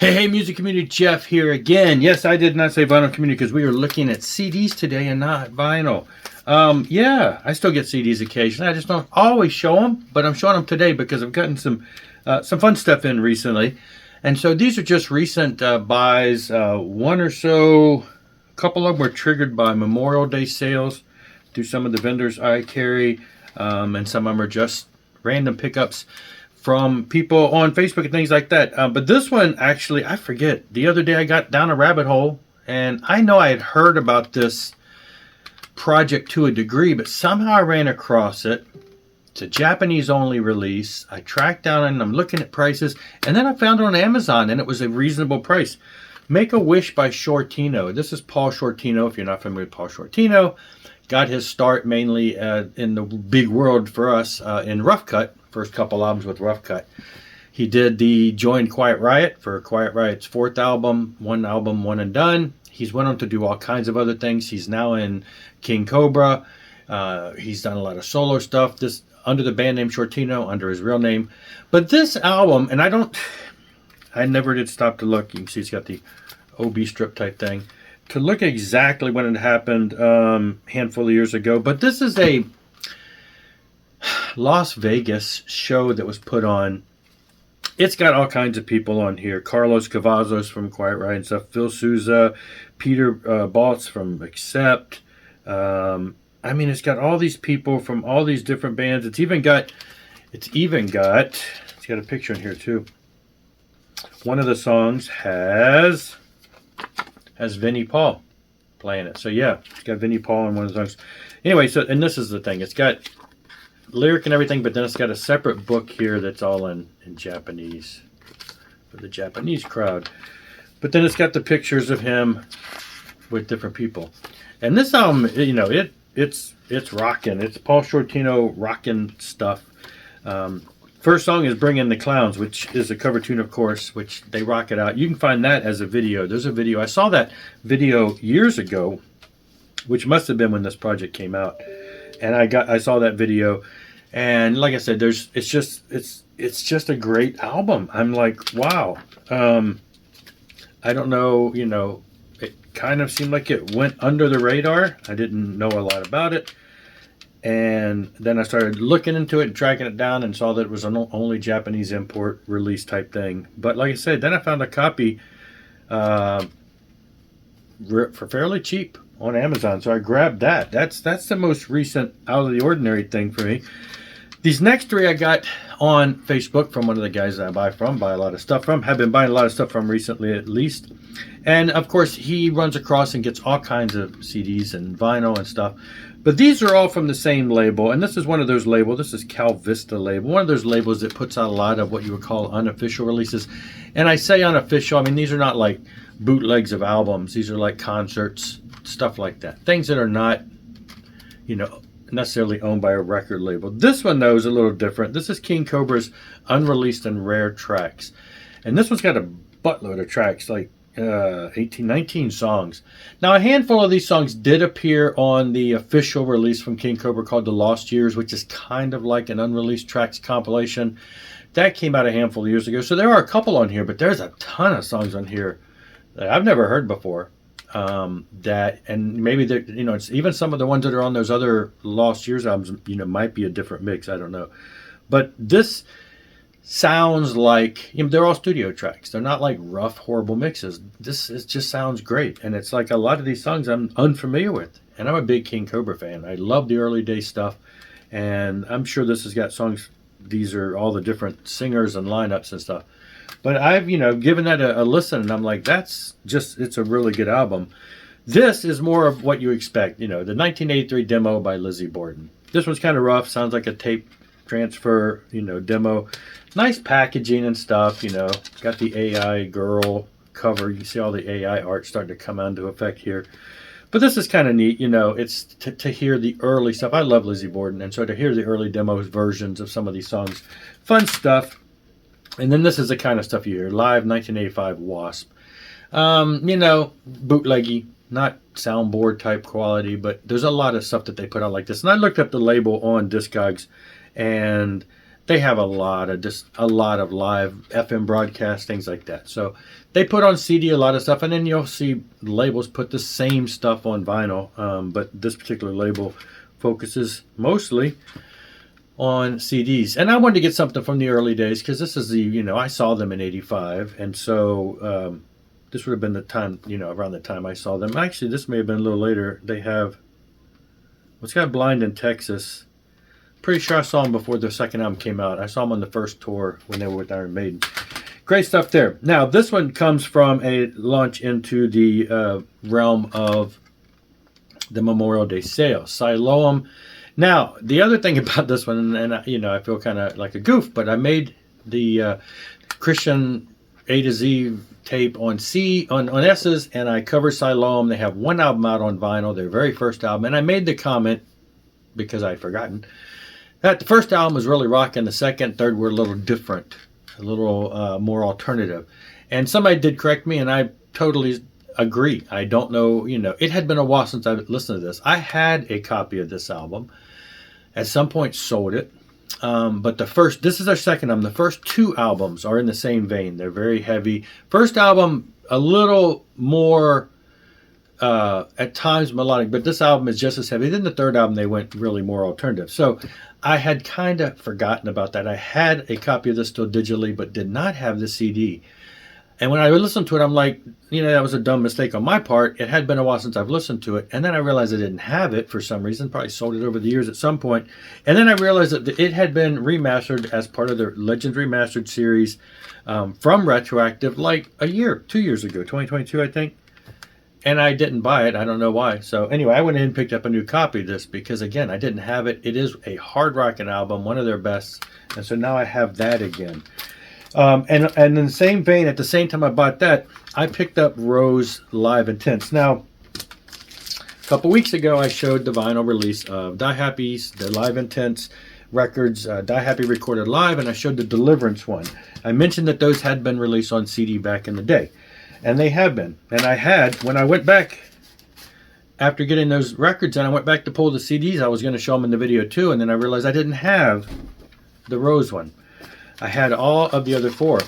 Hey, music community, Jeff here again. Yes, I did not say vinyl community because we are looking at CDs today and not vinyl. Yeah, I still get CDs occasionally. I just don't always show them, but I'm showing them today because I've gotten some fun stuff in recently. And so these are just recent buys. One or so, a couple of them were triggered by Memorial Day sales through some of the vendors I carry, and some of them are just random pickups from people on Facebook and things like that. But this one, actually, I forget. The other day I got down a rabbit hole, and I know I had heard about this project to a degree, but somehow I ran across it. It's a Japanese-only release. I tracked down and I'm looking at prices, and then I found it on Amazon, and it was a reasonable price. Make-A-Wish by Shortino. This is Paul Shortino, if you're not familiar with Paul Shortino. Got his start mainly in the big world for us in Rough Cut. First couple albums with Rough Cut. He did the Joined Quiet Riot for Quiet Riot's fourth album, one and done. He's went on to do all kinds of other things. He's now in King Cobra. He's done a lot of solo stuff. This under the band name Shortino, under his real name. But this album, and I never did stop to look. You can see it's got the OB strip type thing. To look exactly when it happened, handful of years ago. But this is a Las Vegas show that was put on. It's got all kinds of people on here. Carlos Cavazos from Quiet Riot and stuff. Phil Sousa, Peter Baltz from Accept. I mean, it's got all these people from all these different bands. It's got a picture in here too. One of the songs has Vinnie Paul playing it. So yeah, it's got Vinnie Paul in one of the songs. Anyway, and this is the thing. It's got lyric and everything, but then it's got a separate book here that's all in Japanese for the Japanese crowd. But then it's got the pictures of him with different people. And this album, it's rocking. It's Paul Shortino rocking stuff. First song is Bring in the Clowns, which is a cover tune, of course, which they rock it out. You can find that as a video. There's a video. I saw that video years ago, which must have been when this project came out. And I saw that video, and like I said, it's just a great album. I'm like, wow. I don't know, it kind of seemed like it went under the radar. I didn't know a lot about it. And then I started looking into it and tracking it down and saw that it was an only Japanese import release type thing. But like I said, then I found a copy for fairly cheap on Amazon. So I grabbed that. That's the most recent out of the ordinary thing for me. These next three I got on Facebook from one of the guys that I buy a lot of stuff from. Have been buying a lot of stuff from recently at least. And of course he runs across and gets all kinds of CDs and vinyl and stuff. But these are all from the same label, and this is one of those labels. This is Cal Vista label, one of those labels that puts out a lot of what you would call unofficial releases. And I say unofficial, I mean these are not like bootlegs of albums. These are like concerts, stuff like that. Things that are not, necessarily owned by a record label. This one, though, is a little different. This is King Cobra's Unreleased and Rare Tracks. And this one's got a buttload of tracks, like 19 songs. Now, a handful of these songs did appear on the official release from King Cobra called The Lost Years, which is kind of like an unreleased tracks compilation. That came out a handful of years ago. So there are a couple on here, but there's a ton of songs on here that I've never heard before. And maybe it's even some of the ones that are on those other Lost Years albums, might be a different mix. I don't know. But this sounds like, they're all studio tracks. They're not like rough, horrible mixes. It just sounds great. And it's like a lot of these songs I'm unfamiliar with. And I'm a big King Cobra fan. I love the early day stuff. And I'm sure this has got songs. These are all the different singers and lineups and stuff. But I've, given that a listen, and I'm like, it's a really good album. This is more of what you expect, the 1983 demo by Lizzie Borden. This one's kind of rough, sounds like a tape transfer, demo. Nice packaging and stuff, got the AI girl cover. You see all the AI art starting to come into effect here. But this is kind of neat, it's to hear the early stuff. I love Lizzie Borden, and so to hear the early demos versions of some of these songs, fun stuff. And then this is the kind of stuff you hear. Live 1985 Wasp. Bootleggy, not soundboard type quality, but there's a lot of stuff that they put out like this. And I looked up the label on Discogs, and they have a lot of live FM broadcasts, things like that. So they put on CD a lot of stuff, and then you'll see labels put the same stuff on vinyl. But this particular label focuses mostly on CDs. And I wanted to get something from the early days because this is I saw them in '85, and so this would have been the time, around the time I saw them. Actually, this may have been a little later. They have what's got Blind in Texas. Pretty sure I saw them before their second album came out. I saw them on the first tour when they were with Iron Maiden. Great stuff there. Now, this one comes from a launch into the realm of the Memorial Day sale. Siloam. Now, the other thing about this one, and I feel kind of like a goof, but I made the Christian A to Z tape on S's, and I cover Siloam. They have one album out on vinyl, their very first album, and I made the comment, because I'd forgotten, that the first album was really rocking. The second, third were a little different, a little more alternative. And somebody did correct me, and I totally agree. I don't know, it had been a while since I listened to this. I had a copy of this album. At some point sold it. But this is our second album. The first two albums are in the same vein. They're very heavy. First album, a little more, at times melodic, but this album is just as heavy. Then the third album, they went really more alternative. So I had kind of forgotten about that. I had a copy of this still digitally, but did not have the CD. And when I listened to it, I'm like, that was a dumb mistake on my part. It had been a while since I've listened to it. And then I realized I didn't have it for some reason. Probably sold it over the years at some point. And then I realized that it had been remastered as part of their Legends Remastered series from Retroactive like 2 years ago, 2022, I think. And I didn't buy it. I don't know why. So anyway, I went in and picked up a new copy of this because, again, I didn't have it. It is a hard rocking album, one of their best. And so now I have that again. And in the same vein, at the same time I bought that, I picked up Rose Live Intense. Now, a couple weeks ago, I showed the vinyl release of Die Happy's, the Live Intense records, Die Happy recorded live, and I showed the Deliverance one. I mentioned that those had been released on CD back in the day. And they have been. And I had, when I went back, after getting those records, and I went back to pull the CDs, I was going to show them in the video too, and then I realized I didn't have the Rose one. I had all of the other four.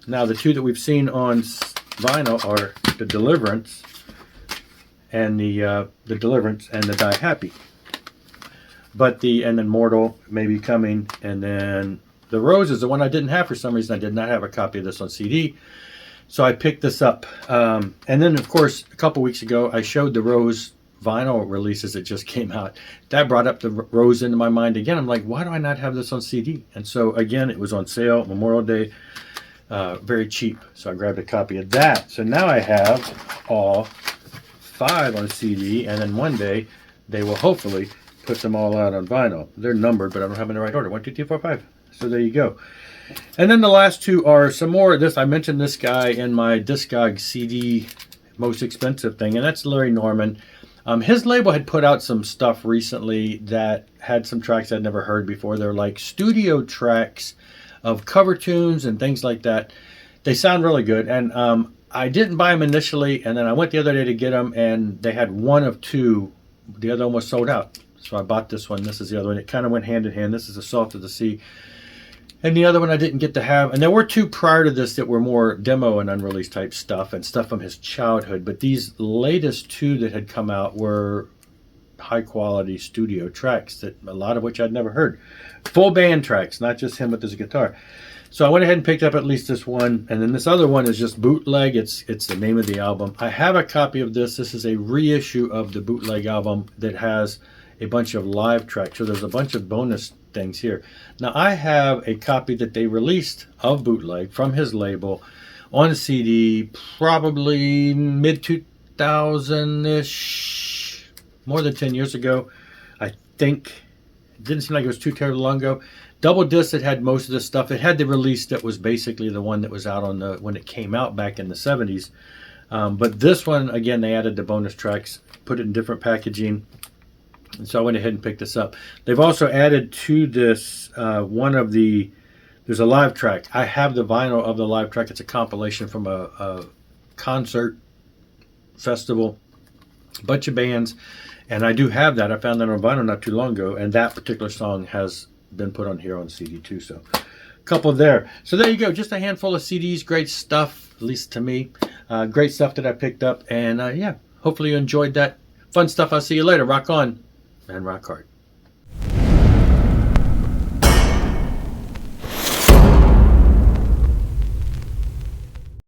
Now, the two that we've seen on vinyl are the Deliverance and the Deliverance and the Die Happy. And then Mortal may be coming, and then the Rose is the one I didn't have for some reason. I did not have a copy of this on CD. So I picked this up. And then, of course, a couple weeks ago, I showed the Rose vinyl releases that just came out. That brought up the Rose into my mind again. I'm like, why do I not have this on CD? And so, again, it was on sale, Memorial Day, very cheap. So I grabbed a copy of that. So now I have all 5 on CD, and then one day they will hopefully put them all out on vinyl. They're numbered, but I don't have them in the right order. 1, 2, 3, 4, 5. So there you go. And then the last two are some more. I mentioned this guy in my Discog CD most expensive thing, and that's Larry Norman. His label had put out some stuff recently that had some tracks I'd never heard before. They're like studio tracks of cover tunes and things like that. They sound really good, and I didn't buy them initially, and then I went the other day to get them, and they had one of two. The other one was sold out, so I bought this one. This is the other one. It kind of went hand in hand. This is a Salt of the Sea. And the other one I didn't get to have. And there were two prior to this that were more demo and unreleased type stuff and stuff from his childhood. But these latest two that had come out were high quality studio tracks, that a lot of which I'd never heard. Full band tracks, not just him with his guitar. So I went ahead and picked up at least this one. And then this other one is just Bootleg. It's the name of the album. I have a copy of this. This is a reissue of the Bootleg album that has a bunch of live tracks. So there's a bunch of bonus things here. Now I have a copy that they released of Bootleg from his label on CD probably mid 2000-ish, more than 10 years ago. I think it didn't seem like it was too terribly long ago. Double disc that had most of this stuff. It had the release that was basically the one that was out on when it came out back in the 70s. But this one, again, they added the bonus tracks, put it in different packaging. And so I went ahead and picked this up. They've also added to this there's a live track. I have the vinyl of the live track. It's a compilation from a concert festival, a bunch of bands. And I do have that. I found that on vinyl not too long ago. And that particular song has been put on here on CD too. So a couple there. So there you go. Just a handful of CDs. Great stuff, at least to me. Great stuff that I picked up. And yeah, hopefully you enjoyed that. Fun stuff. I'll see you later. Rock on and rock hard.